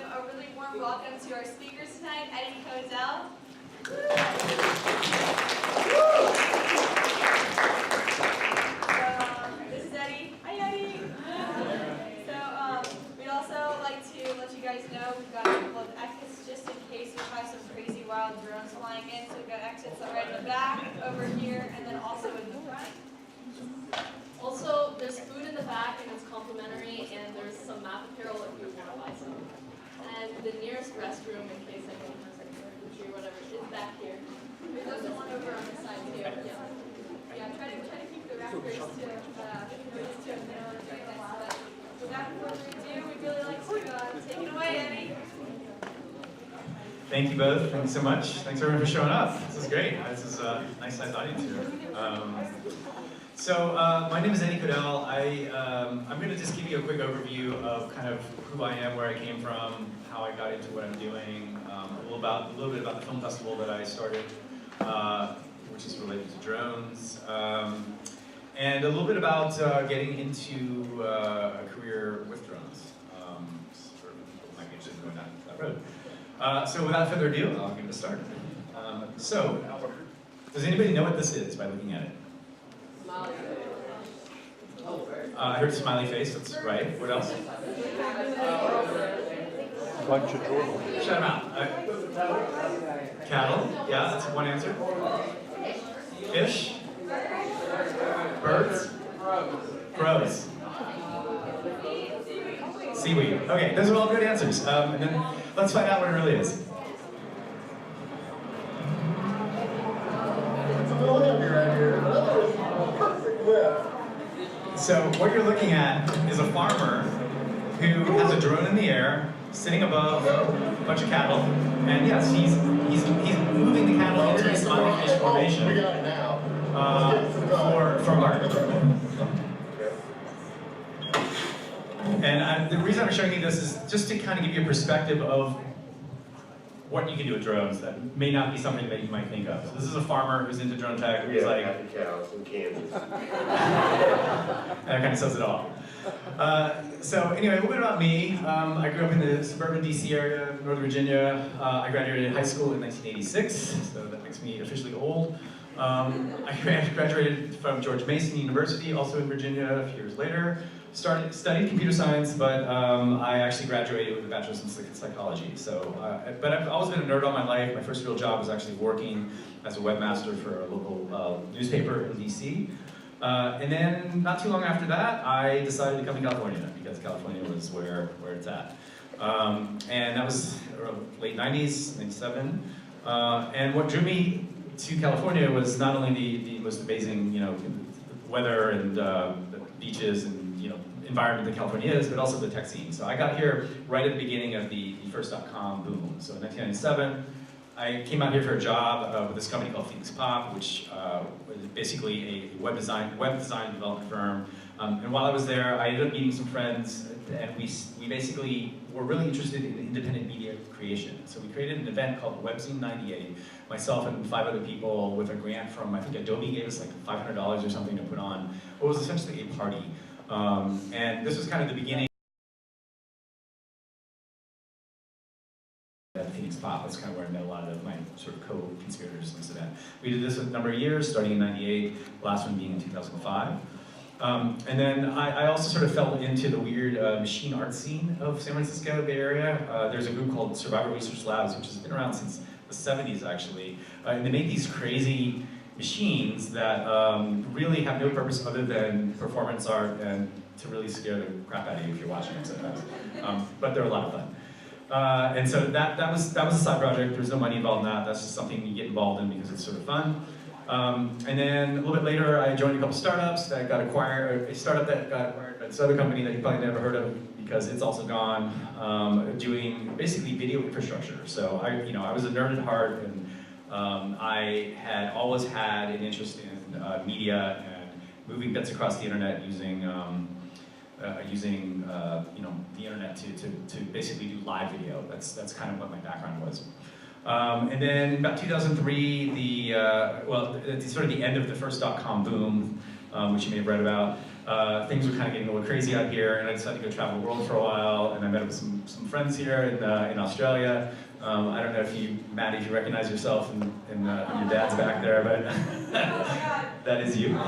give a really warm welcome to our speakers tonight, Eddie Codel. This is Eddie. Hi, Eddie. So we'd also like to let you guys know we've got a couple of exits just in case we have some crazy wild drones flying in. So we've got exits right in the back, over here, and then also in the front. Also, there's food in the back and it's complimentary, and there's some math apparel if you want to buy some. And the nearest restroom, in case anyone has any emergency or whatever, is back here. There's also one over on the side too. Yeah. Try to keep the rafters to a minimum. But without further ado, we'd really like to take it away, Eddie. Thank you both. Thank you so much. Thanks everyone for showing up. This is great. This is a nice sized audience here. My name is Eddie Codel. I'm going to just give you a quick overview of kind of who I am, where I came from, how I got into what I'm doing, a little bit about the film festival that I started, which is related to drones, and a little bit about getting into a career with drones. Sort of might be interested in going down that road. So without further ado, I'll give it a start. Does anybody know what this is by looking at it? I heard smiley face, that's right. What else? Bunch of drones. Shut them out. Cattle, yeah, that's one answer. Fish? Birds? Crows. Seaweed. Okay, those are all good answers. And then let's find out what it really is. So what you're looking at is a farmer who has a drone in the air, sitting above a bunch of cattle, and yes, he's moving the cattle into a smiley face formation for art. And the reason I'm showing you this is just to kind of give you a perspective of what you can do with drones that may not be something that you might think of. So this is a farmer who's into drone tech. Who's like, happy cows in Kansas. That kind of says it all. So anyway, a little bit about me. I grew up in the suburban DC area, Northern Virginia. I graduated high school in 1986, so that makes me officially old. I graduated from George Mason University, also in Virginia, a few years later. Studied computer science, but I actually graduated with a bachelor's in psychology. So, but I've always been a nerd all my life. My first real job was actually working as a webmaster for a local newspaper in DC. And then, not too long after that, I decided to come to California because California was where it's at. And that was late 90s, 97. And what drew me to California was not only the most amazing, weather and the beaches and environment that California is, but also the tech scene. So I got here right at the beginning of the first .com boom. So in 1997, I came out here for a job with this company called Phoenix Pop, which was basically a web design development firm. And while I was there, I ended up meeting some friends, and we basically were really interested in independent media creation. So we created an event called Webzine 98, myself and 5 other people, with a grant from, I think Adobe gave us like $500 or something to put on what was essentially a party. And this was kind of the beginning of Phoenix Pop. That's kind of where I met a lot of my sort of co-conspirators in this event. We did this a number of years, starting in '98, the last one being in 2005. And then I also sort of fell into the weird machine art scene of San Francisco Bay Area. There's a group called Survivor Research Labs, which has been around since the 70s actually. And they make these crazy machines that really have no purpose other than performance art and to really scare the crap out of you if you're watching them sometimes. But they're a lot of fun. And so that was a side project. There's no money involved in that. That's just something you get involved in because it's sort of fun. And then a little bit later, I joined a couple startups that got acquired, a startup that got acquired by this other company that you probably never heard of because it's also gone, doing basically video infrastructure. So I was a nerd at heart, and I had always had an interest in media and moving bits across the internet using the internet to basically do live video. That's kind of what my background was. And then in about 2003, sort of the end of the first .com boom, which you may have read about, things were kind of getting a little crazy out here, and I decided to go travel the world for a while, and I met up with some friends here in Australia. I don't know if Maddie, if you recognize yourself in your dad's back there, but that is you.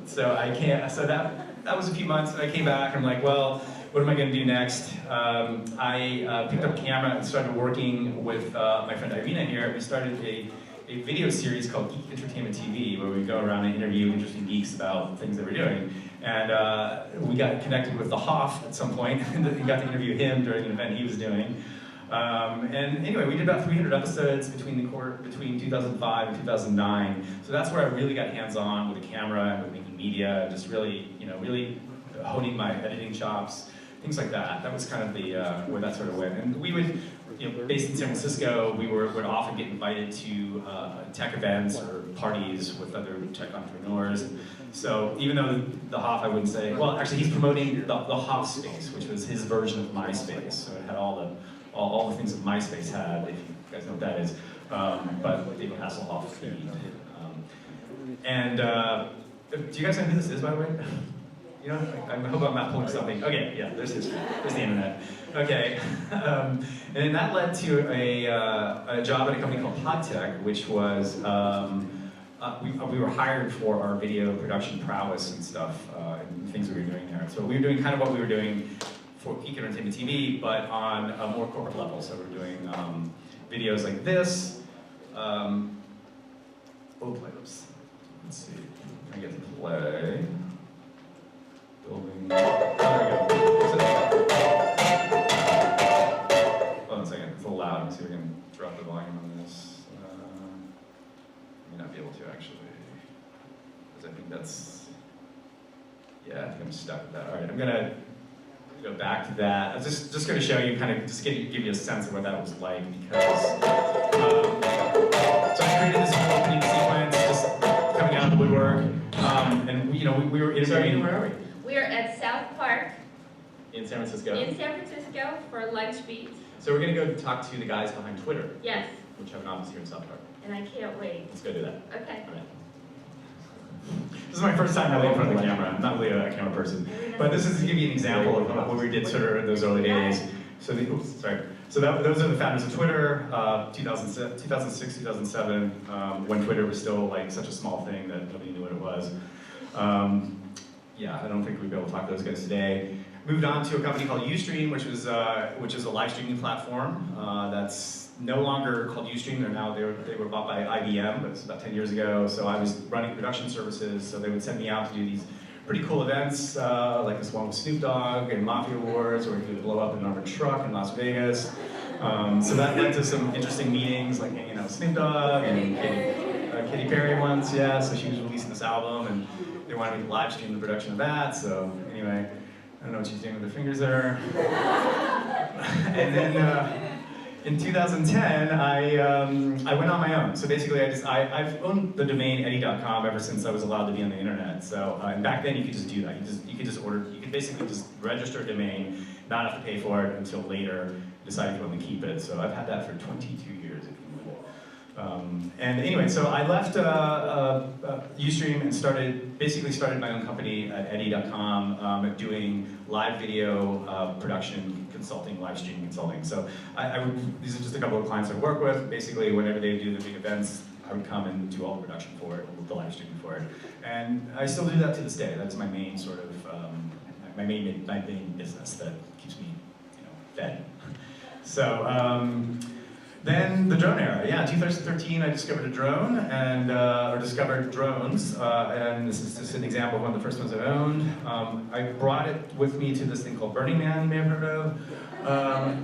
So that was a few months, and I came back, and I'm like, well, what am I going to do next? I picked up a camera and started working with my friend Irina here. We started a video series called Geek Entertainment TV, where we go around and interview interesting geeks about things that we're doing. And we got connected with the Hoff at some point, and we got to interview him during an event he was doing. And anyway, we did about 300 episodes between 2005 and 2009. So that's where I really got hands-on with the camera and with making media, just really, really honing my editing chops, things like that. That was kind of the where that sort of went. And we would, based in San Francisco, we would often get invited to tech events or parties with other tech entrepreneurs. And so even though the Hoff, I wouldn't say, well, actually he's promoting the Hoff Space, which was his version of MySpace. So it had all the things that MySpace had, if you guys know what that is. But David Hasselhoff feed. Do you guys know who this is, by the way? I hope I'm not pulling something. Okay, yeah, there's the internet. Okay, and then that led to a job at a company called PodTech, which was, we were hired for our video production prowess and stuff, and things we were doing there. So we were doing kind of what we were doing for Geek Entertainment TV, but on a more corporate level. So we're doing videos like this. Let's see, I get to play. Building. Oh, there we go. Hold on a second, it's a little loud. Let me see if we can drop the volume on this. I may not be able to actually, because I think that's, yeah, I think I'm stuck with that. All right, I'm gonna go back to that. I'm just gonna show you, kind of, just give you a sense of what that was like, because, so I created this whole opening sequence, just coming out of the woodwork, and we were interviewing, where are we? We are at South Park in San Francisco. In San Francisco for lunch beat. So we're going to go talk to the guys behind Twitter. Yes. Which have an office here in South Park. And I can't wait. Let's go do that. Okay. All right. This is my first time really in front of the camera. I'm not really a camera person. But this is to give you an example of what we did sort of in those early days. So those are the founders of Twitter, 2006, 2007, when Twitter was still like such a small thing that nobody knew what it was. Yeah, I don't think we'd be able to talk to those guys today. Moved on to a company called Ustream, which is a live streaming platform that's no longer called Ustream. They were bought by IBM, but it's about 10 years ago. So I was running production services, so they would send me out to do these pretty cool events, like this one with Snoop Dogg and Mafia Wars, where he would blow up an armored truck in Las Vegas. So that led to some interesting meetings, like hanging out with Snoop Dogg and Katy Perry once, yeah. So she was releasing this album, and they wanted me to live stream the production of that. So anyway, I don't know what she's doing with her fingers there. And then in 2010, I went on my own. So basically, I've owned the domain eddy.com ever since I was allowed to be on the internet. So and back then, you could just do that. You could basically just register a domain, not have to pay for it until later, decide if you want to keep it. So I've had that for 22 years, if you will. And anyway, so I left Ustream and basically started my own company at eddy.com, doing live video production consulting, live streaming consulting. So these are just a couple of clients I work with. Basically, whenever they do the big events, I would come and do all the production for it, the live streaming for it. And I still do that to this day. That's my main sort of, my main business that keeps me, fed. So, then the drone era, yeah, 2013 I discovered a drone, or discovered drones, and this is just an example of one of the first ones I owned. I brought it with me to this thing called Burning Man, you may have heard of,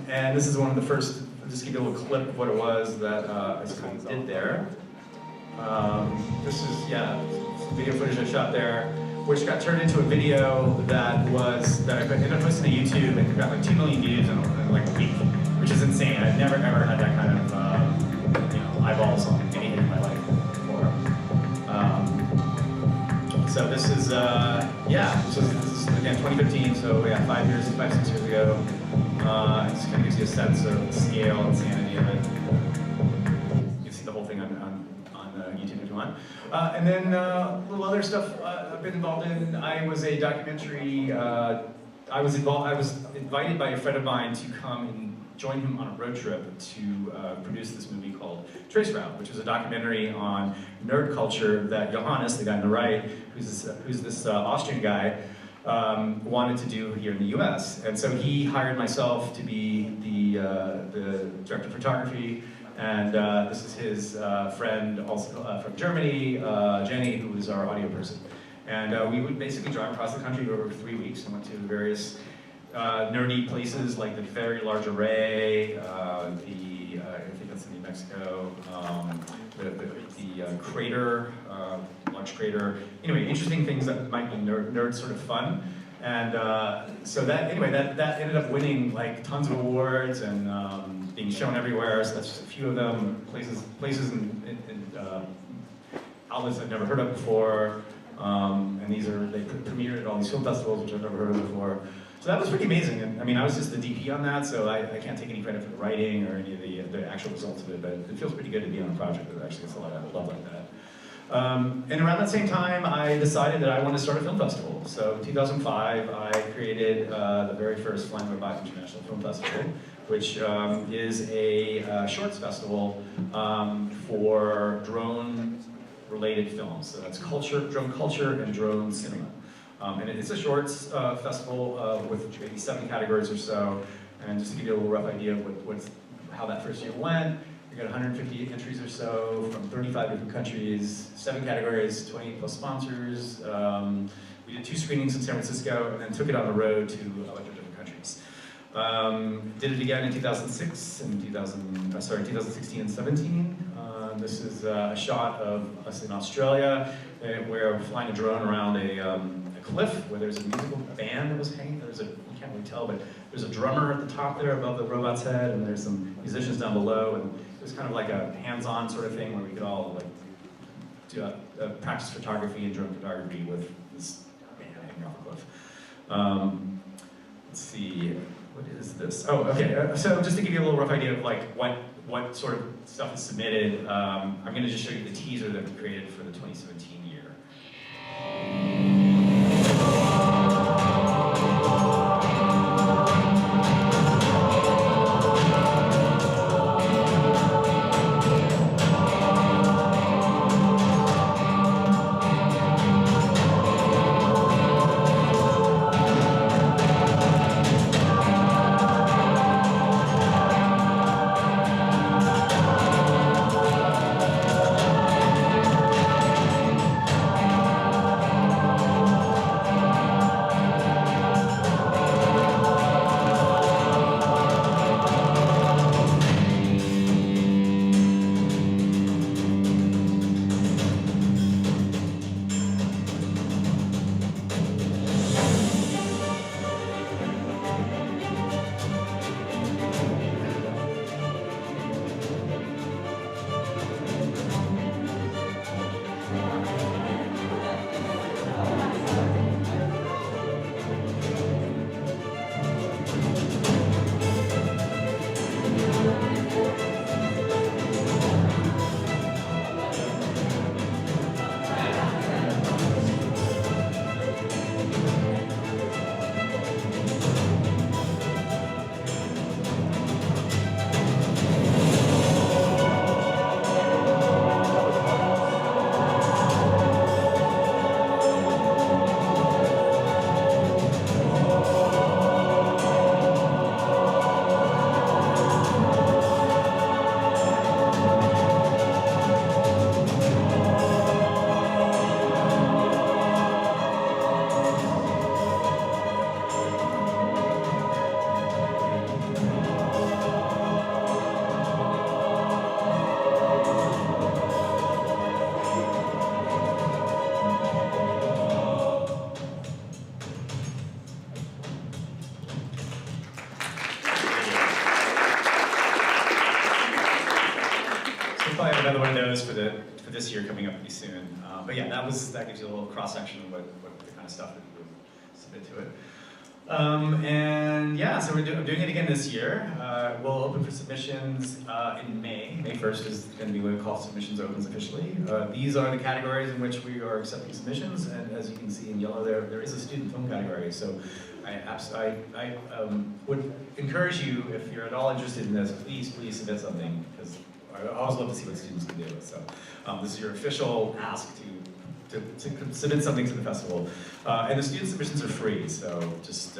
and this is one of the first, I'll just give you a little clip of what it was that I kind of did there. This is, yeah, video footage I shot there, which got turned into a video that I ended up posting to YouTube and got like 2 million views in like a week. Which is insane. I've never ever had that kind of eyeballs on anything in my life before. So this is this is again 2015. So yeah, 6 years ago. It just kind of gives you a sense of the scale and sanity of it. You can see the whole thing on YouTube. you want. And then a little other stuff I've been involved in. I was a documentary, I was invited by a friend of mine to come and join him on a road trip to produce this movie called Trace Route, which was a documentary on nerd culture that Johannes, the guy on the right, who's this Austrian guy, wanted to do here in the US. And so he hired myself to be the director of photography, and this is his friend also from Germany, Jenny, who is our audio person. And we would basically drive across the country over 3 weeks and went to various nerdy places like the Very Large Array, I think that's in New Mexico, the crater, large crater. Anyway, interesting things that might be nerd sort of fun. And so that ended up winning like tons of awards and being shown everywhere. So that's just a few of them. Places in outlets I've never heard of before. And they premiered at all these film festivals, which I've never heard of before. So that was pretty amazing. And I mean, I was just the DP on that, so I can't take any credit for the writing or any of the actual results of it, but it feels pretty good to be on a project that actually gets a lot of love like that. And around that same time, I decided that I wanted to start a film festival. So in 2005, I created the very first Flying Robot International Film Festival, which is a shorts festival for drone-related films. So that's drone culture and drone cinema. And it's a shorts festival with maybe 7 categories or so. And just to give you a little rough idea of how that first year went, we got 150 entries or so from 35 different countries, 7 categories, 28 plus sponsors. We did 2 screenings in San Francisco and then took it on the road to a bunch of different countries. Did it again in 2006 and 2016 and 17. This is a shot of us in Australia where we're flying a drone around a cliff where there's a musical band that was hanging. You can't really tell, but there's a drummer at the top there above the robot's head, and there's some musicians down below, and it was kind of like a hands-on sort of thing where we could all like do a practice photography and drone photography with this band hanging off a cliff. Let's see, what is this? Oh, okay. So just to give you a little rough idea of like what sort of stuff is submitted, I'm going to just show you the teaser that we created for the 2017 year. Another one of those for this year coming up pretty soon. But yeah, that gives you a little cross section of what the kind of stuff that we would submit to it. And yeah, so I'm doing it again this year. We'll open for submissions in May. May 1st is going to be when we call submissions opens officially. These are the categories in which we are accepting submissions, and as you can see in yellow there is a student film category. So I would encourage you, if you're at all interested in this, please submit something, because I always love to see what students can do. So this is your official ask to submit something to the festival. And the student submissions are free, so just,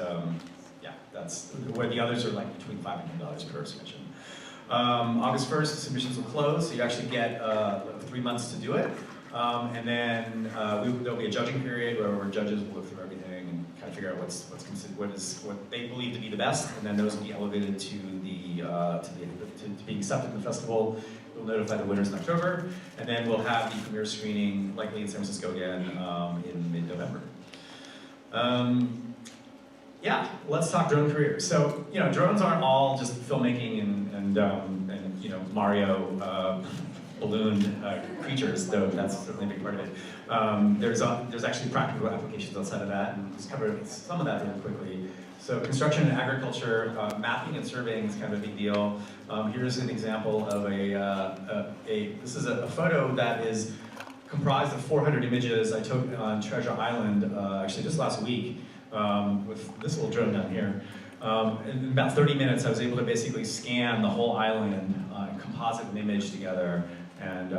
yeah, that's where the others are like between $5 and $10 per submission. August 1st, submissions will close, so you actually get 3 months to do it. And then there'll be a judging period where judges will look through everything and kind of figure out what's considered, what they believe to be the best, and then those will be elevated to being accepted in the festival. We'll notify the winners in October, and then we'll have the premiere screening, likely in San Francisco again, in mid-November. Yeah, let's talk drone careers. So, you know, drones aren't all just filmmaking and you know, Mario ballooned creatures, though that's certainly a big part of it. There's actually practical applications outside of that, and let's cover some of that really quickly. So construction and agriculture, mapping and surveying is kind of a big deal. Here's an example of this is a photo that is comprised of 400 images I took on Treasure Island, actually just last week, with this little drone down here. In about 30 minutes, I was able to basically scan the whole island and composite an image together. And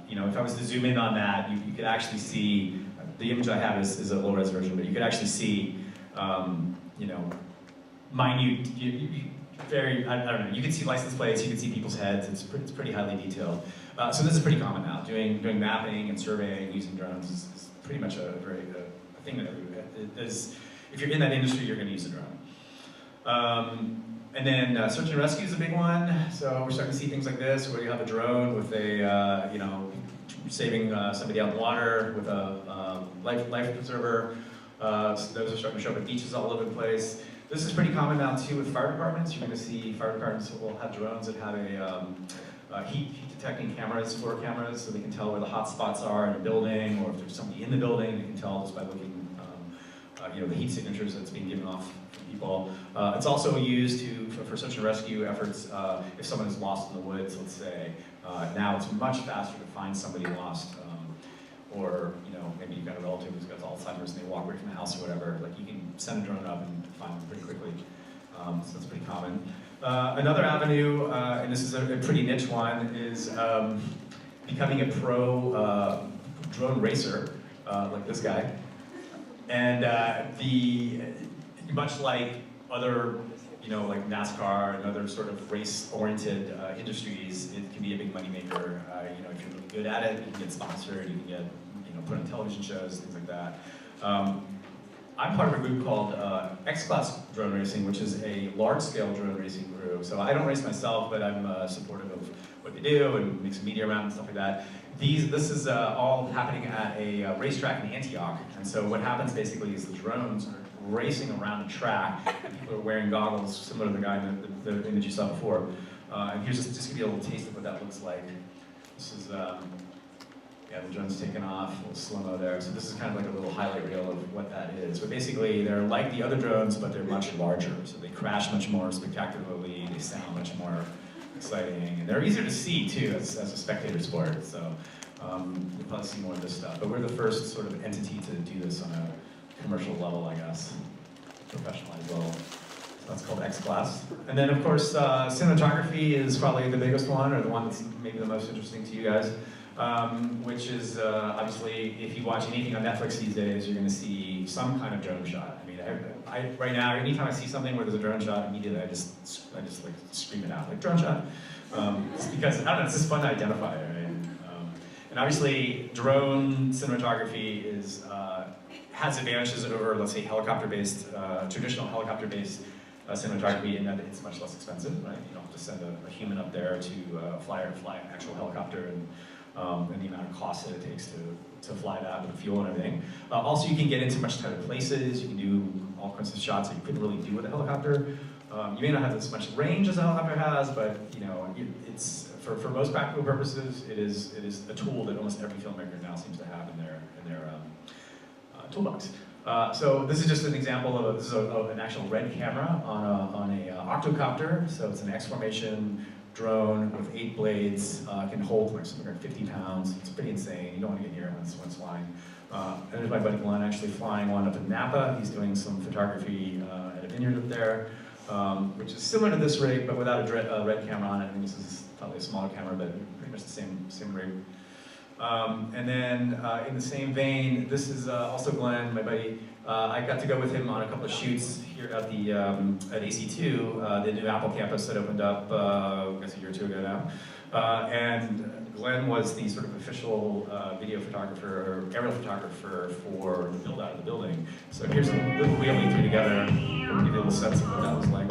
you know, if I was to zoom in on that, you could actually see, the image I have is a low-res version, but you could actually see you know, minute, I don't know, you can see license plates, you can see people's heads, it's pretty highly detailed. So this is pretty common now. Doing mapping and surveying using drones is pretty much a thing that if you're in that industry, you're going to use a drone. And then search and rescue is a big one. So we're starting to see things like this, where you have a drone with a, you know, saving somebody out in the water with a life preserver. So those are starting to show up at beaches all over the place. This is pretty common now too with fire departments. You're going to see fire departments will have drones that have heat detecting cameras, floor cameras, so they can tell where the hot spots are in a building, or if there's somebody in the building, they can tell just by looking, you know, the heat signatures that's being given off from people. It's also used for search and rescue efforts if someone is lost in the woods, let's say. Now it's much faster to find somebody lost. Or, you know, maybe you've got a relative who's got Alzheimer's and they walk away from the house or whatever. Like, you can send a drone up and find them pretty quickly. So that's pretty common. Another avenue, and this is a pretty niche one, is becoming a pro drone racer, like this guy. And much like other, you know, like NASCAR and other sort of race-oriented industries, it can be a big moneymaker. You know, if you're really good at it, you can get sponsored, you can get, you know, put on television shows, things like that. I'm part of a group called X-Class Drone Racing, which is a large-scale drone racing group. So I don't race myself, but I'm supportive of what they do and make some media around and stuff like that. This is all happening at a racetrack in Antioch. And so what happens basically is the drones are racing around the track, and people are wearing goggles similar to the guy in the image you saw before. And here's just give you a little taste of what that looks like. This is, yeah, the drone's taken off, a little slow-mo there. So this is kind of like a little highlight reel of what that is. But basically, they're like the other drones, but they're much larger. So they crash much more spectacularly, they sound much more exciting, and they're easier to see too as a spectator sport. So you'll probably see more of this stuff. But we're the first sort of entity to do this on a commercial level, I guess, professionalized level. So that's called X-Class. And then, of course, cinematography is probably the biggest one, or the one that's maybe the most interesting to you guys, which is obviously, if you watch anything on Netflix these days, you're going to see some kind of drone shot. I mean, right now, anytime I see something where there's a drone shot, immediately I just like scream it out, like drone shot. Just because, I don't know, it's just fun to identify, right? And obviously, drone cinematography has advantages over, let's say, helicopter-based, traditional helicopter-based cinematography, in that it's much less expensive, right? You don't have to send a human up there to fly an actual helicopter, and the amount of cost that it takes to fly that with the fuel and everything. Also, you can get into much tighter places. You can do all kinds of shots that you couldn't really do with a helicopter. You may not have as much range as a helicopter has, but you know, it's for most practical purposes, it is a tool that almost every filmmaker now seems to have in their toolbox. So this is just an example of an actual red camera on a octocopter. So it's an X-formation drone with 8 blades. Can hold like something like 50 pounds. It's pretty insane. You don't want to get near it when it's flying. And there's my buddy Glenn actually flying one up in Napa. He's doing some photography at a vineyard up there, which is similar to this rig, but without a red camera on it. I think this is probably a smaller camera, but pretty much the same rig. And then in the same vein, this is also Glenn, my buddy. I got to go with him on a couple of shoots here at the at AC2, the new Apple campus that opened up, I guess a year or 2 ago now. And Glenn was the sort of official video photographer, or aerial photographer for the build out of the building. So here's a little reel we threw together. I'll give you a little sense of what that was like.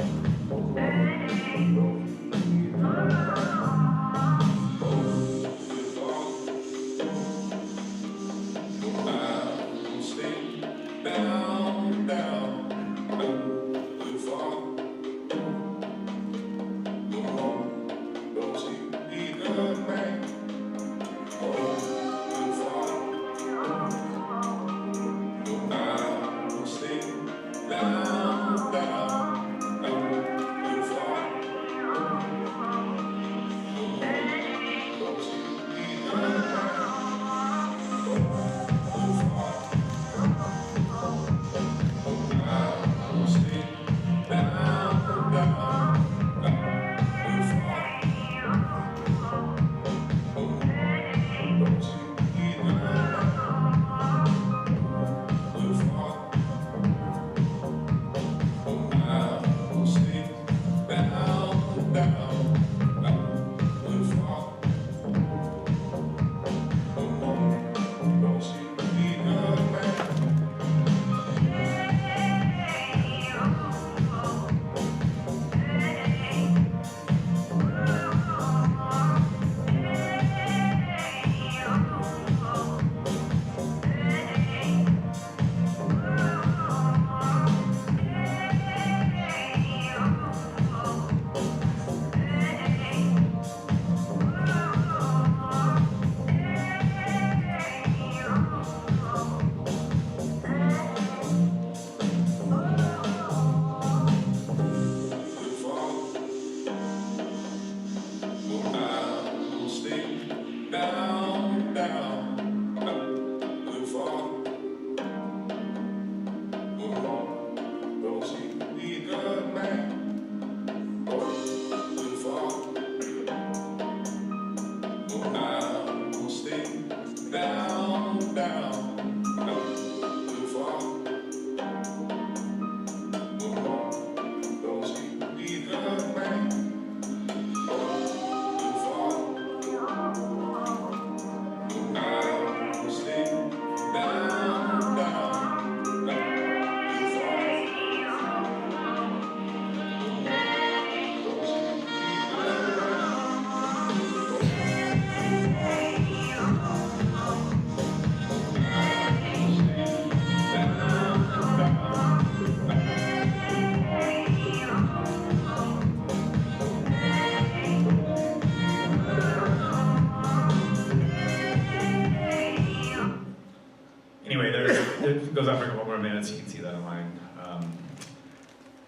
It goes on for a couple more minutes. You can see that online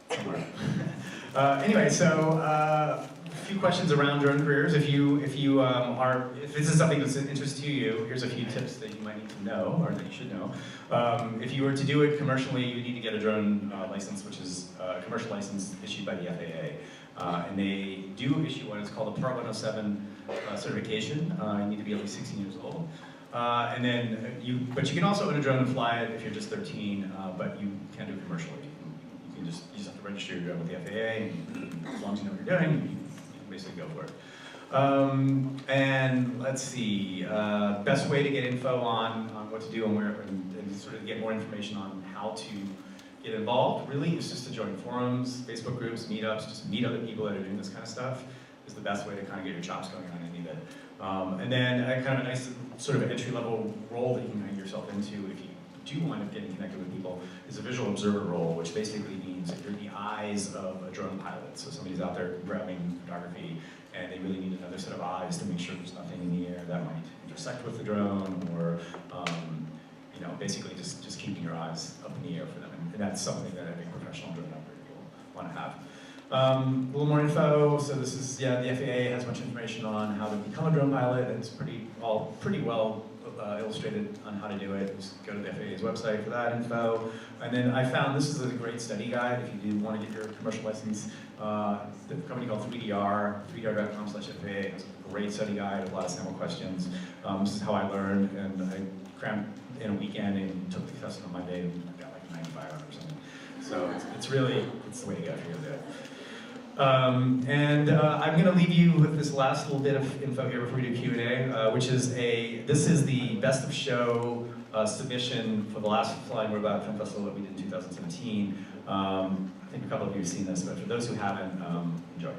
somewhere. Anyway, so a few questions around drone careers. If this is something that's of interest to you, here's a few tips that you might need to know, or that you should know. If you were to do it commercially, you need to get a drone license, which is a commercial license issued by the FAA. And they do issue one. It's called a Part 107 certification. You need to be at least 16 years old. But you can also own a drone and fly it if you're just 13, but you can't do it commercially. You just have to register your drone with the FAA, and as long as you know what you're doing, you can basically go for it. And let's see, best way to get info on what to do and where, and sort of get more information on how to get involved, really, is just to join forums, Facebook groups, meetups, just meet other people that are doing this kind of stuff, is the best way to kind of get your chops going on any of it. And then kind of a nice sort of entry-level role that you can hang yourself into if you do wind up getting connected with people is a visual observer role, which basically means that you're the eyes of a drone pilot. So somebody's out there grabbing photography, and they really need another set of eyes to make sure there's nothing in the air that might intersect with the drone, or you know, basically just keeping your eyes up in the air for them. And that's something that I think professional drone operators will want to have. A little more info. So this is, yeah, the FAA has a bunch of information on how to become a drone pilot. It's pretty well illustrated on how to do it. Just go to the FAA's website for that info. And then I found this is a great study guide if you do want to get your commercial license. The company called 3dr.com/FAA has a great study guide, a lot of sample questions. This is how I learned, and I crammed in a weekend and took the test on Monday and I got like 95 or something. So it's really, it's the way to go if you're gonna do it. I'm going to leave you with this last little bit of info here before we do Q&A, which is this is the best of show submission for the last Flying Robot Film Festival that we did in 2017. I think a couple of you have seen this, but for those who haven't, enjoy.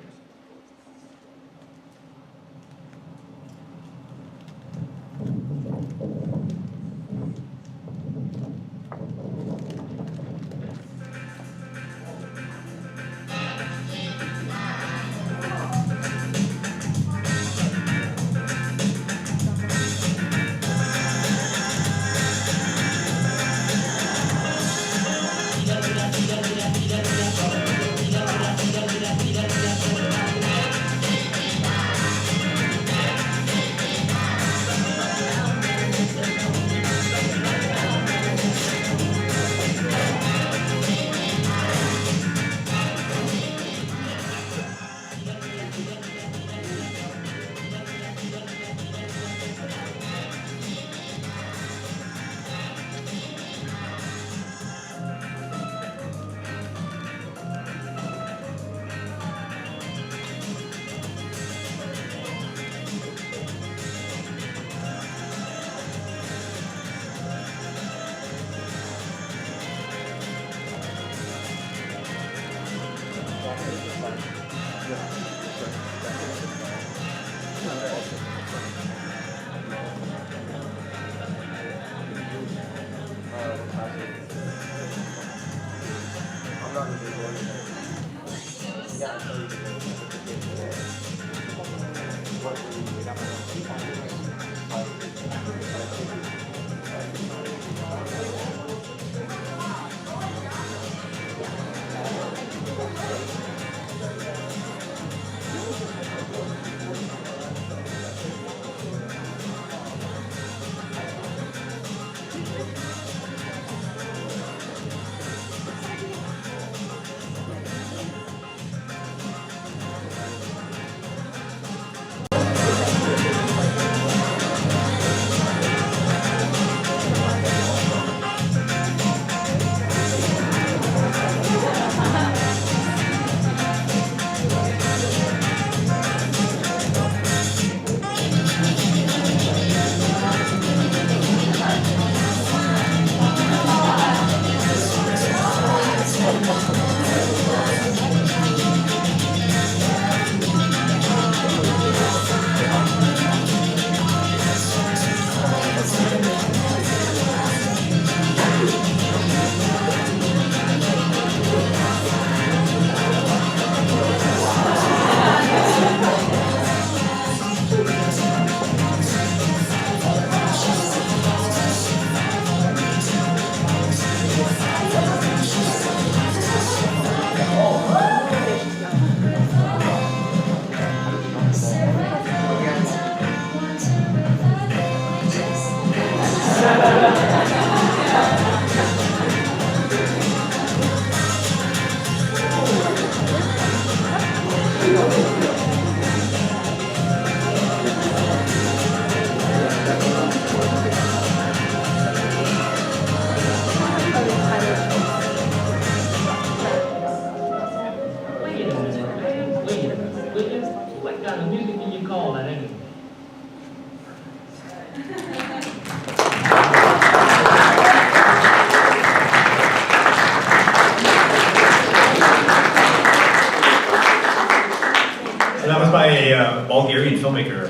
Bulgarian filmmaker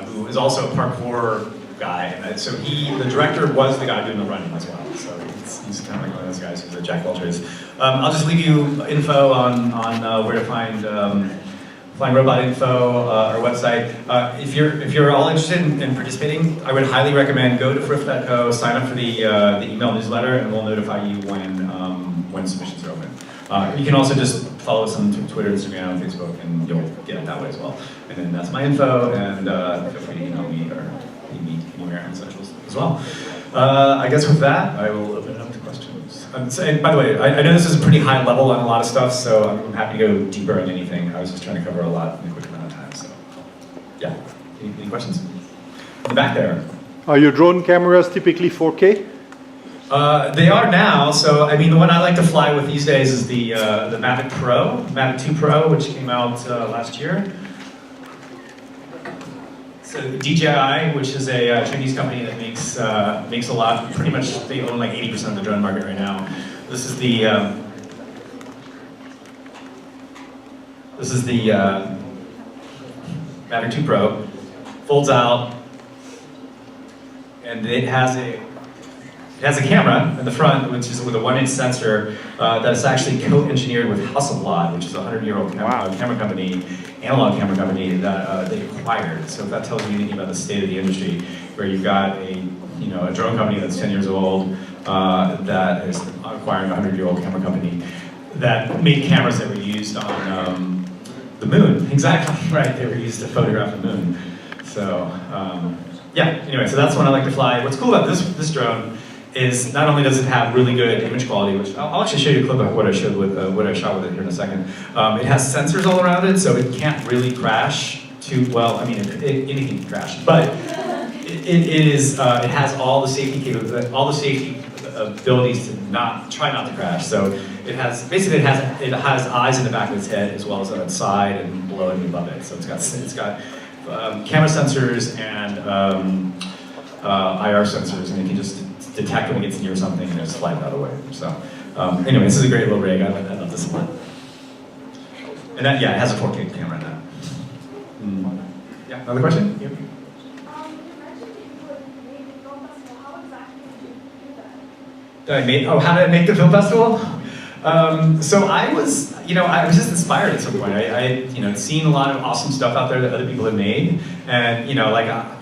who is also a parkour guy. So the director was the guy doing the running as well. So he's kind of like one of those guys who's a jack of all trades. I'll just leave you info on where to find Flying Robot Info, our website. If you're all interested in participating, I would highly recommend go to frif.co, sign up for the email newsletter, and we'll notify you when submissions are open. You can also just follow us on Twitter, Instagram, Facebook, and you'll get it that way as well. And then that's my info, and feel free to email me or meet anywhere on socials as well. I guess with that, I will open it up to questions. And by the way, I know this is a pretty high level on a lot of stuff, so I'm happy to go deeper on anything. I was just trying to cover a lot in a quick amount of time, so yeah. Any questions? In the back there. Are your drone cameras typically 4K? They are now, so I mean the one I like to fly with these days is the Mavic Pro, Mavic 2 Pro, which came out last year. So DJI, which is a Chinese company that makes a lot, pretty much they own like 80% of the drone market right now. This is the Mavic 2 Pro, folds out, and it has a camera in the front, which is with a 1-inch sensor that is actually co-engineered with Hasselblad, which is a 100-year-old camera company, analog camera company that they acquired. So if that tells you anything about the state of the industry, where you've got a drone company that's 10 years old that is acquiring a 100-year-old camera company that made cameras that were used on the moon. Exactly, right, they were used to photograph the moon. So yeah, anyway, so that's one I like to fly. What's cool about this drone is not only does it have really good image quality, which I'll actually show you a clip of what I showed with what I shot with it here in a second. It has sensors all around it, so it can't really crash too well. I mean, anything can crash, but it has all the safety abilities to try not to crash. So it has eyes in the back of its head as well as on its side and below and above it. So it's got camera sensors and IR sensors, and it can just detect when it gets near something and just fly it out of the way. So anyway, this is a great little rig. I love this a lot. And that, yeah, it has a 4K camera in that. Yeah, another question? Yep. How did I make the film festival? So I was just inspired at some point. I'd seen a lot of awesome stuff out there that other people had made, and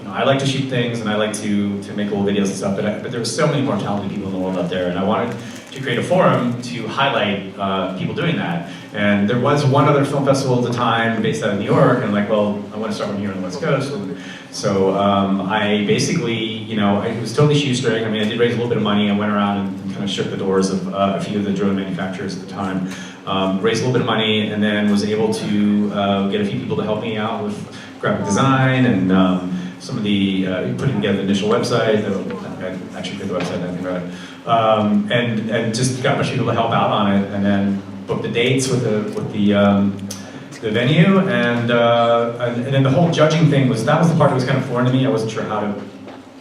I like to shoot things and I like to make little videos and stuff. But there were so many more talented people in the world out there, and I wanted to create a forum to highlight people doing that. And there was one other film festival at the time based out of New York, and I'm like, well, I want to start one here on the West Coast. And so I basically, it was totally shoestring. I mean, I did raise a little bit of money. I went around and kind of shook the doors of a few of the drone manufacturers at the time. Raised a little bit of money, and then was able to get a few people to help me out with graphic design and some of the putting together the initial website. I actually did the website, I think about it, and just got a bunch of people to help out on it, and then booked the dates with the venue, and then the whole judging thing was the part that was kind of foreign to me. I wasn't sure how to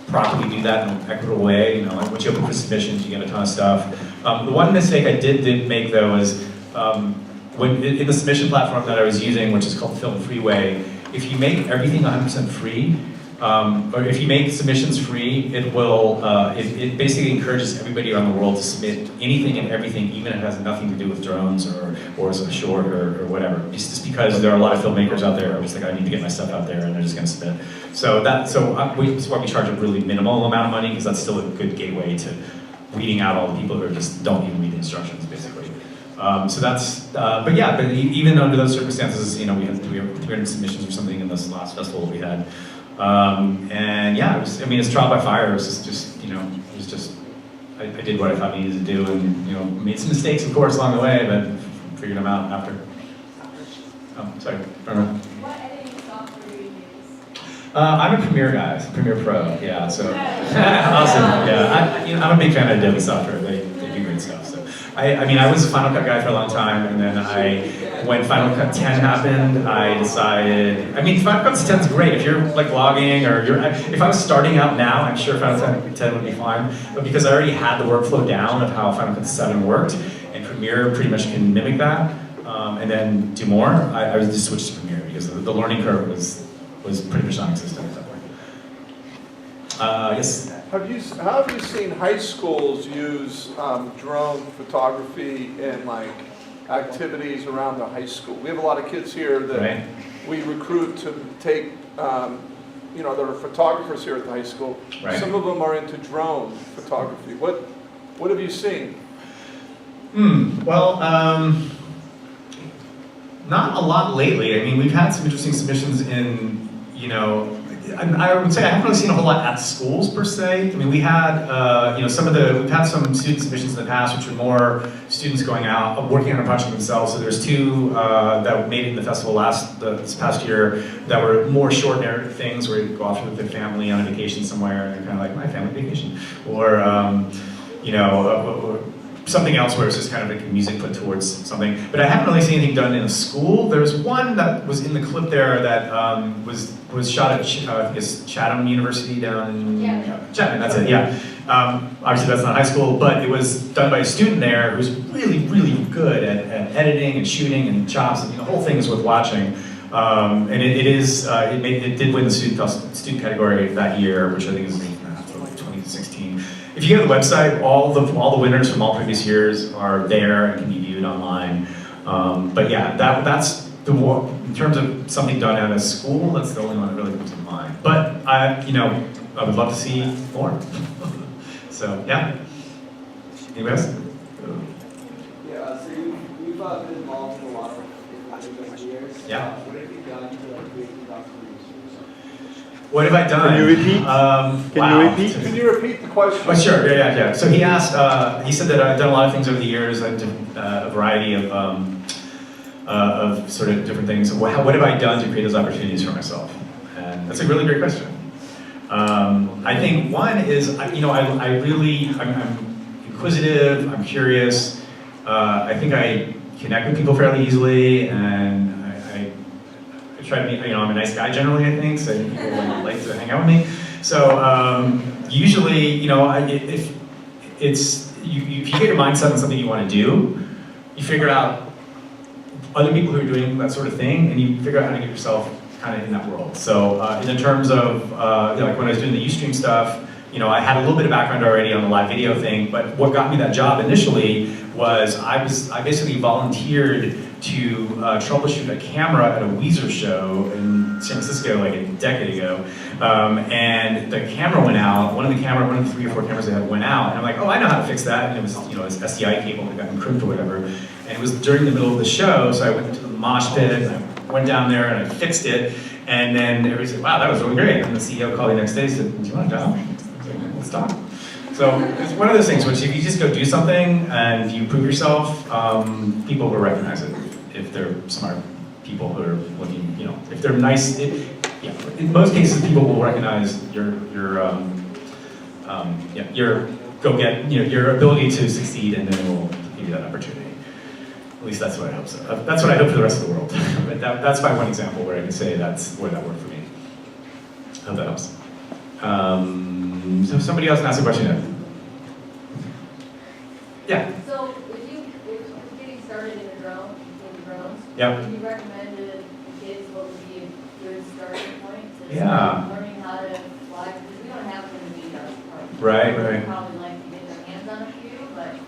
properly do that in an equitable way. Once you open for submissions, you get a ton of stuff. The one mistake I did make though was when in the submission platform that I was using, which is called Film Freeway, if you make everything 100% free, or if you make submissions free, it will, it basically encourages everybody around the world to submit anything and everything, even if it has nothing to do with drones or as a short or whatever. Just because there are a lot of filmmakers out there who are just like, I need to get my stuff out there, and they're just going to submit. So that's why we charge a really minimal amount of money, because that's still a good gateway to weeding out all the people who just don't even read the instructions, basically. So that's, but even under those circumstances, we had 300 submissions or something in this last festival we had. And yeah, it's trial by fire. It was just I did what I thought I needed to do, and made some mistakes, of course, along the way, but figured them out after. Oh, sorry. What editing software do you use? I'm a Premiere guy, Premiere Pro. Yeah, so awesome. Yeah, I'm a big fan of Adobe software. They do great stuff. So I was a Final Cut guy for a long time, and then when Final Cut 10 happened, I decided, Final Cut 10 is great if you're like vlogging, or if I was starting out now, I'm sure Final Cut 10 would be fine, but because I already had the workflow down of how Final Cut 7 worked, and Premiere pretty much can mimic that, and then do more, I just switched to Premiere, because the learning curve was pretty much non-existent at that point. Yes? How have you seen high schools use drone photography in like activities around the high school? We have a lot of kids here that we recruit to take, you know, there are photographers here at the high school. Right. Some of them are into drone photography. What have you seen? Well, not a lot lately. I mean, we've had some interesting submissions in, you know, I would say I haven't really seen a whole lot at schools per se. I mean, we had, you know, we've had some student submissions in the past, which are more students going out, working on a project themselves. So there's two that made it in the festival this past year that were more short narrative things where you go off with their family on a vacation somewhere, and they're kind of like, my family vacation. Or, you know, something else where it's just kind of like music put towards something. But I haven't really seen anything done in a school. There's one that was in the clip there that was shot at, I think it's Chatham University down in Chatham, that's it, yeah. Obviously that's not high school, but it was done by a student there who's really, really good at editing and shooting and chops, and the whole thing is worth watching. And it did win the student category that year, which I think is 2016. If you go to the website, all the winners from all previous years are there and can be viewed online. But yeah, that's the one, in terms of something done at a school, that's the only one that really comes to mind. But I would love to see more. So yeah. Anybody else? Yeah, so you've been involved in a lot of different years. Yeah. What have you done to like create the documentaries? What have I done? Can you repeat? Wow. Can you repeat the question? Oh, sure, yeah. So he asked, he said that I've done a lot of things over the years. I've done a variety of sort of different things. What have I done to create those opportunities for myself? And that's a really great question. I think one is, you know, I'm inquisitive, I'm curious. I think I connect with people fairly easily, and I try to be, you know, I'm a nice guy generally, I think, so people like to hang out with me. So usually, you know, if you get your mindset on something you want to do, you figure out other people who are doing that sort of thing, and you figure out how to get yourself kind of in that world. So in terms of, you know, like when I was doing the Ustream stuff, you know, I had a little bit of background already on the live video thing, but what got me that job initially was I basically volunteered to troubleshoot a camera at a Weezer show in San Francisco like a decade ago. And the camera went out, one of the 3 or 4 cameras they had went out, and I'm like, oh, I know how to fix that. And it was, you know, this SDI cable that got encrypted or whatever. And it was during the middle of the show, so I went into the mosh pit, and I went down there and I fixed it. And then everybody said, wow, that was really great. And the CEO called me the next day and said, do you want a job? I was like, let's talk. So it's one of those things which if you just go do something and you prove yourself, people will recognize it if they're smart people who are looking, you know, if they're nice, yeah, in most cases people will recognize your ability to succeed, and then will give you that opportunity. At least that's what I hope so. That's what I hope for the rest of the world. But that's my one example where I can say that's where that worked for me. I hope that helps. So somebody else can ask a question now. Yeah. So if you're getting started in drones, Yep. would you recommend to kids what would be a good starting point to Yeah. start learning how to fly? Because we don't have them in the part. Right. They'd probably like to get their hands on a few, but you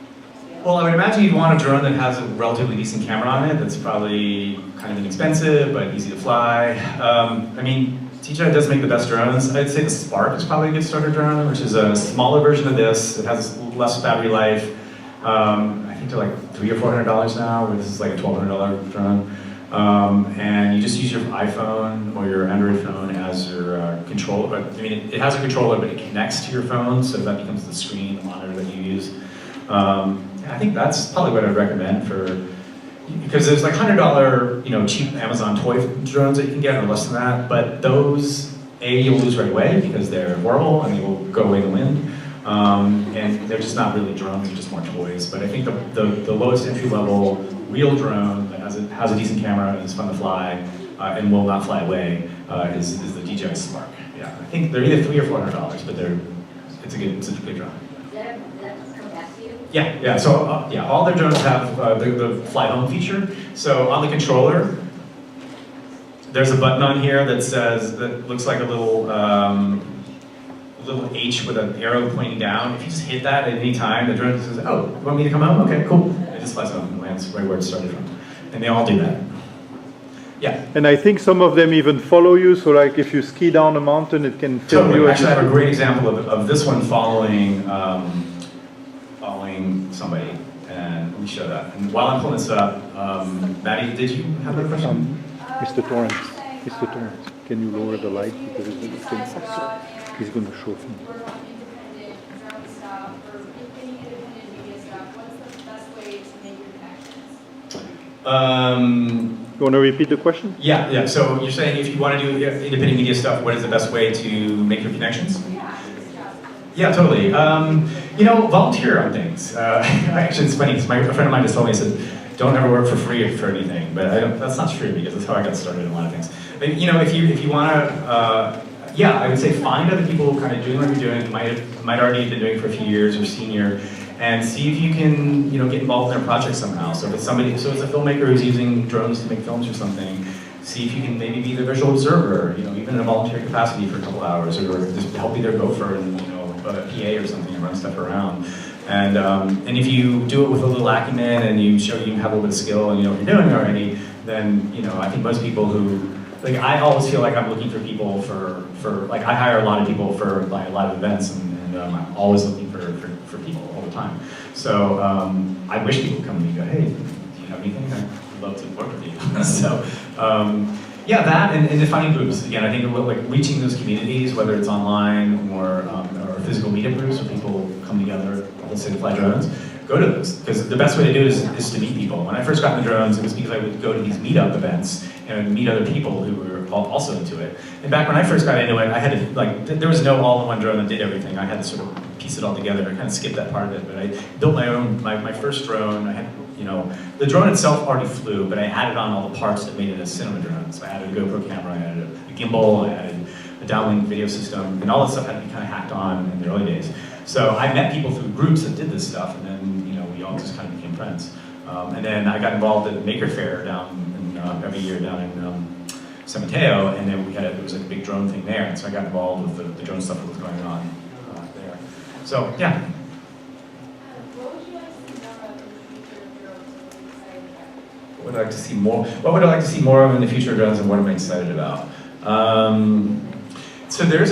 know. Well, I would imagine you'd want a drone that has a relatively decent camera on it. That's probably kind of inexpensive, but easy to fly. I mean, DJI does make the best drones. I'd say the Spark is probably a good starter drone, which is a smaller version of this. It has less battery life. I think they're like $300 or $400 now, where this is like a $1,200 drone. And you just use your iPhone or your Android phone as your controller. I mean, it has a controller, but it connects to your phone, so that becomes the screen, the monitor that you use. I think that's probably what I'd recommend for, because there's like $100, you know, cheap Amazon toy drones that you can get, or less than that. But those, you'll lose right away because they're horrible and they will go away in the wind. And they're just not really drones, they're just more toys. But I think the lowest entry level real drone that has a decent camera and is fun to fly and will not fly away is the DJI Spark. Yeah, I think they're either $300 or $400, but it's a good drone. Does that come back to you? Yeah. So all their drones have the fly home feature. So on the controller, there's a button on here that looks like a little H with an arrow pointing down. If you just hit that at any time, the drone says, "Oh, you want me to come home? Okay, cool." It just flies home and lands right where it started from. And they all do that. Yeah. And I think some of them even follow you, so like if you ski down a mountain, it can film Totally. you. Actually, I have a great example of this one following following somebody. And let me show that. And while I'm pulling this up, Maddie, did you have a question? Mr. Torrance, Mr. Torrance, can you lower the light because it's he's going to show me. For independent drone stuff, or any independent media stuff, what's the best way to make your connections? You want to repeat the question? Yeah. So you're saying if you want to do independent media stuff, what is the best way to make your connections? Yeah, totally. You know, volunteer on things. Actually, it's funny because a friend of mine just told me, he said, don't ever work for free for anything. But that's not true because that's how I got started in a lot of things. But, you know, if you want to, yeah, I would say find other people kind of doing what you're doing, might already have been doing for a few years or senior, and see if you can, you know, get involved in their project somehow. So if it's somebody, so it's a filmmaker who's using drones to make films or something, see if you can maybe be the visual observer, you know, even in a volunteer capacity for a couple hours, or just help either gopher and, you know, a PA or something and run stuff around. And if you do it with a little acumen and you show you have a little bit of skill and you know what you're doing already, then, you know, I think most people who, like, I always feel like I'm looking for people for like, I hire a lot of people for like a lot of events, and I'm always looking for people all the time. So I wish people would come to me and go, hey, do you have anything? I'd love to work with you. So yeah, that and defining groups. Again, I think like reaching those communities, whether it's online or physical meetup groups where people come together, let's say to fly drones, go to those. Because the best way to do it is to meet people. When I first got into drones, it was because I would go to these meetup events and meet other people who were also into it. And back when I first got into it, I had to, like, there was no all-in-one drone that did everything. I had to sort of piece it all together. I kind of skipped that part of it, but I built my own, my first drone. I had, you know, the drone itself already flew, but I added on all the parts that made it a cinema drone. So I added a GoPro camera, I added a gimbal, I added a downlink video system, and all that stuff had to be kind of hacked on in the early days. So I met people through groups that did this stuff, and then, you know, we all just kind of became friends. And then I got involved at Maker Fair down in, every year down in San Mateo, and then there was like a big drone thing there, and so I got involved with the drone stuff that was going on there. So yeah. What would you like to see more of in the future of drones? What would I like to see more? What would I like to see more of in the future of drones, and what am I excited about? So there's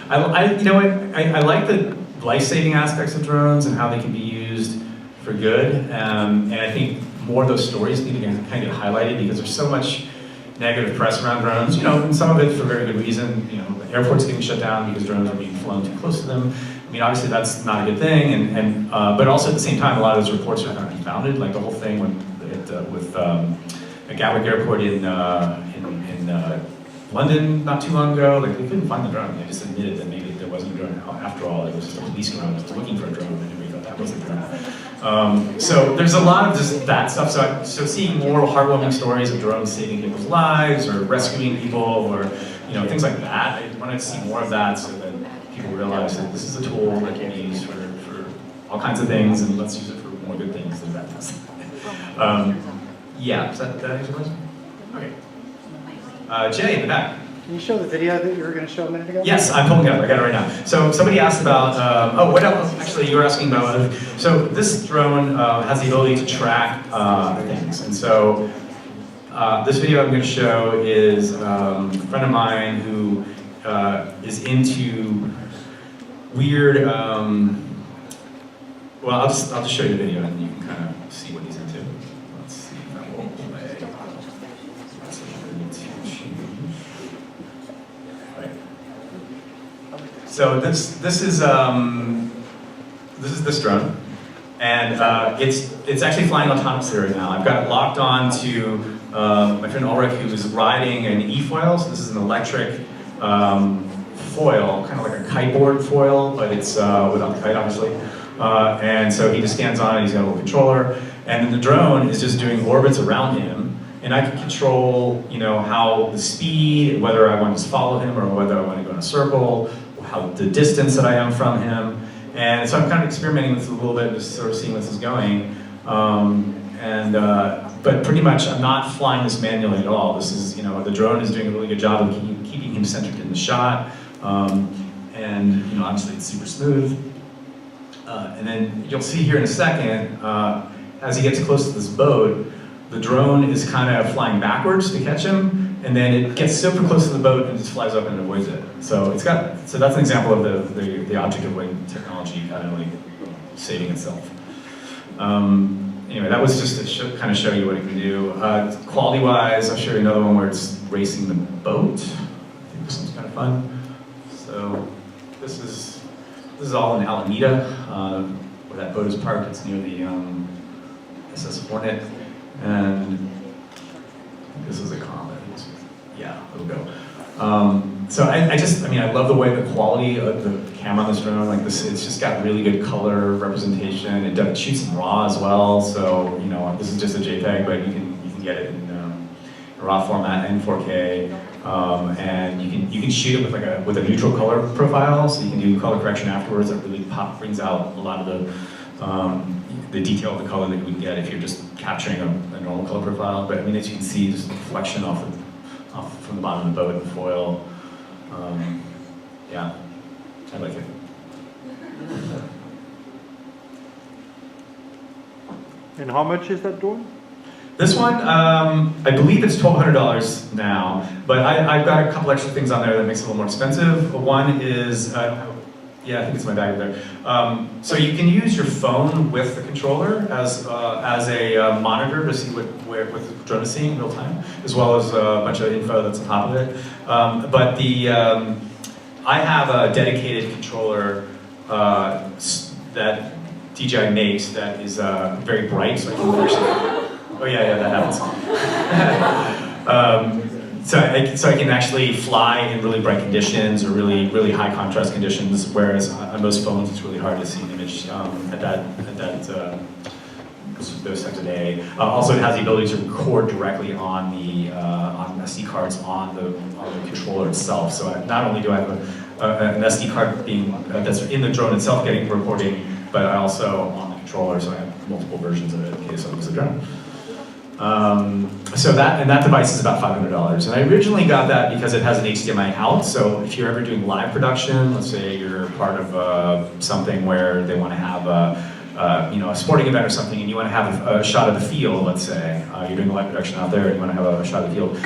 I you know what, I like the life-saving aspects of drones and how they can be used for good, and I think more of those stories need to kind of get highlighted because there's so much negative press around drones, you know, and some of it for very good reason. You know, airports getting shut down because drones are being flown too close to them. I mean, obviously that's not a good thing, but also at the same time, a lot of those reports are not founded. Like the whole thing with Gatwick Airport in London not too long ago, like they couldn't find the drone. They just admitted that maybe there wasn't a drone after all. It was just a police drone that was looking for a drone, and everybody thought that was the drone. So there's a lot of just that stuff. So seeing more heartwarming stories of drones saving people's lives or rescuing people, or you know, things like that. I wanted to see more of that so that people realize that this is a tool that can be used for all kinds of things, and let's use it for more good things than bad things. Yeah, does that answer your question? Okay. Jay in the back. Can you show the video that you were going to show a minute ago? Yes, I'm pulling it up. I got it right now. So somebody asked about, what else? Actually, you were asking about, so this drone has the ability to track things. And so this video I'm going to show is a friend of mine who is into weird, well, I'll just show you the video and you can kind of see what he's into. Let's see if that will play. So this is this drone, and it's actually flying autonomously right now. I've got it locked on to my friend Ulrich, who is riding an e-foil. So this is an electric foil, kind of like a kiteboard foil, but it's without the kite, obviously. And so he just stands on it. He's got a little controller, and then the drone is just doing orbits around him. And I can control, you know, how the speed, whether I want to just follow him or whether I want to go in a circle, how the distance that I am from him. And so I'm kind of experimenting with this a little bit, just sort of seeing where this is going. But pretty much I'm not flying this manually at all. This is, you know, the drone is doing a really good job of keeping him centered in the shot. And, you know, obviously it's super smooth. And then you'll see here in a second, as he gets close to this boat, the drone is kind of flying backwards to catch him, and then it gets super close to the boat and just flies up and avoids it. So so that's an example of the object avoidance technology kind of like saving itself. Anyway, that was just to kind of show you what it can do. Quality-wise, I'll show you another one where it's racing the boat. I think this one's kind of fun. So this is all in Alameda, where that boat is parked. It's near the SS Hornet, and this is a Comet. Yeah, it'll go. So I love the way the quality of the camera on this drone, like this, it's just got really good color representation. It shoots in RAW as well, so this is just a JPEG, but you can get it in RAW format and 4K, and you can shoot it with a neutral color profile, so you can do color correction afterwards. That really brings out a lot of the detail of the color that you would get if you're just capturing a normal color profile. But I mean, as you can see, just reflection off from the bottom of the boat and the foil. Yeah, I like it. And how much is that drone? This one, I believe it's $1,200 now, but I've got a couple extra things on there that makes it a little more expensive. One is, yeah, I think it's my bag there. So you can use your phone with the controller as a monitor to see what the drone is seeing in real time, as well as a bunch of info that's on top of it. But I have a dedicated controller that DJI makes that is very bright, so I can actually. Oh yeah, that happens. So I can actually fly in really bright conditions or really high contrast conditions, whereas on most phones it's really hard to see an image those times of day. Also, it has the ability to record directly on the on SD cards on the controller itself. So not only do I have an SD card that's in the drone itself getting recording, but I also on the controller, so I have multiple versions of it in case I lose the drone. So that device is about $500, and I originally got that because it has an HDMI out. So if you're ever doing live production, let's say you're part of something where they want to have a sporting event or something, and you want to have a shot of the field. Let's say you're doing a live production out there, and you want to have a shot of the field.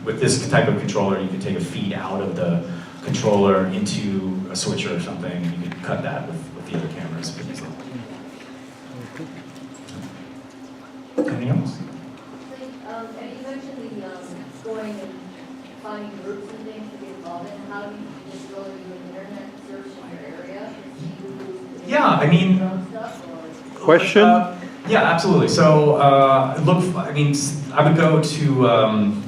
With this type of controller, you can take a feed out of the controller into a switcher or something, and you can cut that with the other cameras pretty easily. Anything else? And you mentioned the going and finding groups and things to get involved in. How do you just go to the internet search in your area to see who's Yeah, I mean. stuff? Or? Question? Yeah, absolutely. So I would go to.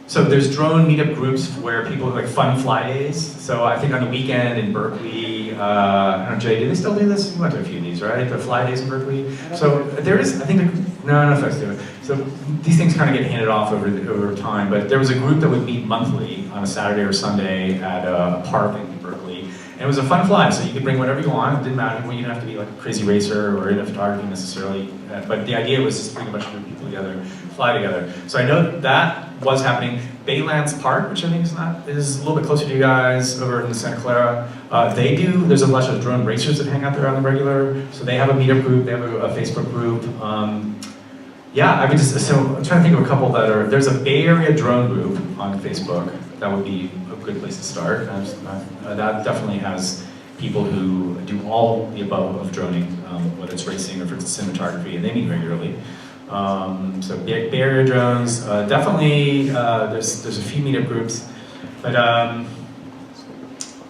So there's drone meetup groups where people like fun fly days. So I think on the weekend in Berkeley, I don't know, Jay, do they still do this? You went to a few of these, right? The fly days in Berkeley. So there is, I think, no offense to it. So these things kind of get handed off over time. But there was a group that would meet monthly on a Saturday or Sunday at a park in Berkeley. And it was a fun fly, so you could bring whatever you want. It didn't matter. You didn't have to be like a crazy racer or into photography necessarily. But the idea was just to bring a bunch of people together, fly together. So I know that was happening. Baylands Park, which I think is a little bit closer to you guys, over in Santa Clara. There's a bunch of drone racers that hang out there on the regular. So they have a meetup group. They have a Facebook group. Yeah, so I'm trying to think of a couple there's a Bay Area drone group on Facebook. That would be a good place to start. That definitely has people who do all the above of droning, whether it's racing or if it's cinematography, and they meet regularly. So Bay Area drones, definitely, there's a few meetup groups, but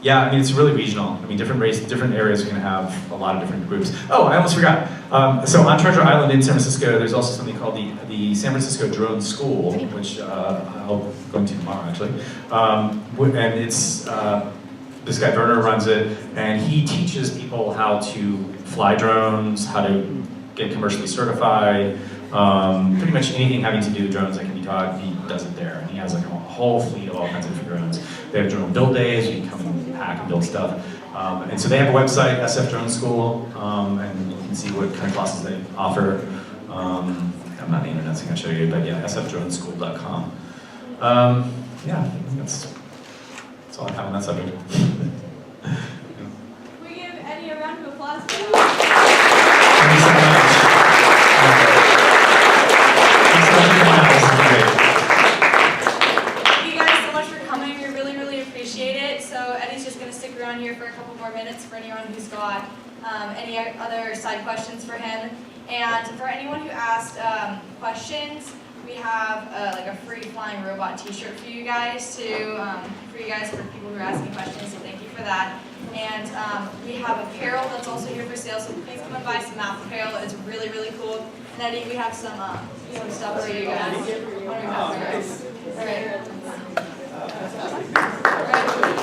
yeah, I mean, it's really regional. I mean, different areas are gonna have a lot of different groups. Oh, I almost forgot. So on Treasure Island in San Francisco, there's also something called the San Francisco Drone School, which I'll go into tomorrow, actually. And it's, this guy Werner runs it, and he teaches people how to fly drones, how to get commercially certified, pretty much anything having to do with drones that can be taught, he does it there. And he has like a whole fleet of all kinds of different drones. They have drone build days, you can come and pack and build stuff. And so they have a website, SF Drone School, and you can see what kind of classes they offer. I'm not the internet, so I can't show you, but yeah, sfdroneschool.com. Yeah, I think that's all I have on that subject. Can we give Eddie a round of applause for that? Thank you so much. questions for him. And for anyone who asked questions, we have like a free flying robot T-shirt for you guys for people who are asking questions. So thank you for that. And we have apparel that's also here for sale. So please come and buy some math apparel. It's really, really cool. And Eddie, we have some stuff for you guys. What do we have for you guys? All right.